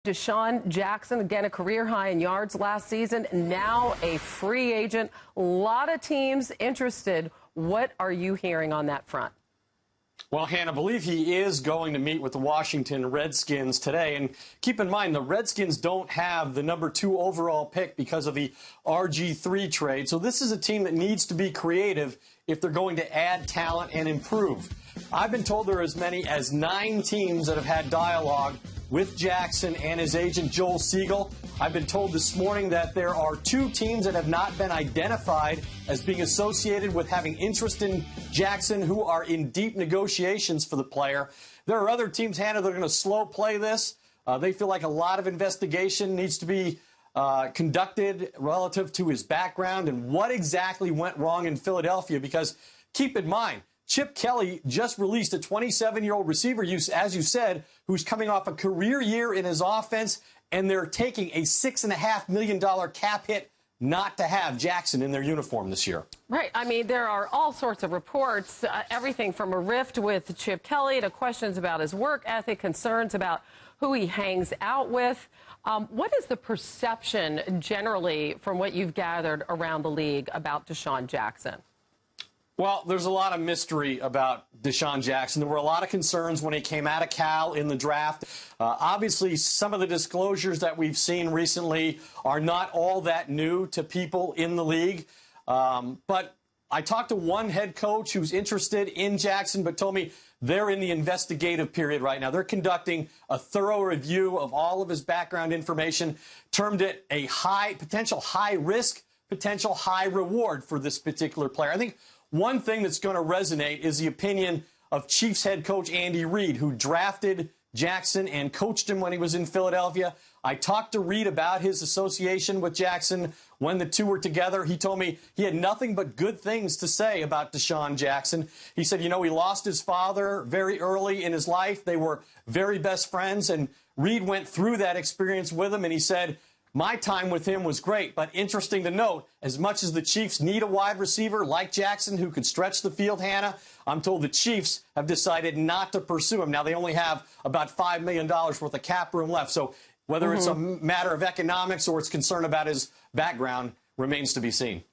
DeSean Jackson, again, a career high in yards last season, now a free agent. A lot of teams interested. What are you hearing on that front? Well, Hannah, I believe he is going to meet with the Washington Redskins today. And keep in mind, the Redskins don't have the #2 overall pick because of the RG3 trade. So this is a team that needs to be creative if they're going to add talent and improve. I've been told there are as many as 9 teams that have had dialogue with Jackson and his agent, Joel Siegel. I've been told this morning that there are 2 teams that have not been identified as being associated with having interest in Jackson who are in deep negotiations for the player. There are other teams, Hannah, that are going to slow play this. They feel like a lot of investigation needs to be conducted relative to his background and what exactly went wrong in Philadelphia, because keep in mind, Chip Kelly just released a 27-year-old receiver, as you said, who's coming off a career year in his offense, and they're taking a $6.5 million cap hit not to have Jackson in their uniform this year. Right. I mean, there are all sorts of reports, everything from a rift with Chip Kelly to questions about his work ethic, concerns about who he hangs out with. What is the perception generally from what you've gathered around the league about DeSean Jackson? Well, there's a lot of mystery about DeSean Jackson. There were a lot of concerns when he came out of Cal in the draft. Obviously, some of the disclosures that we've seen recently are not all that new to people in the league. But I talked to one head coach who's interested in Jackson, but told me they're in the investigative period right now. They're conducting a thorough review of all of his background information, termed it a potential high risk, potential high reward for this particular player. I think one thing that's going to resonate is the opinion of Chiefs head coach Andy Reid, who drafted Jackson and coached him when he was in Philadelphia. I talked to Reid about his association with Jackson when the two were together. He told me he had nothing but good things to say about DeSean Jackson. He said, you know, he lost his father very early in his life. They were very best friends, and Reid went through that experience with him, and he said, my time with him was great, but interesting to note, as much as the Chiefs need a wide receiver like Jackson who could stretch the field, Hannah, I'm told the Chiefs have decided not to pursue him. Now, they only have about $5 million worth of cap room left. So whether it's a matter of economics or it's concern about his background remains to be seen.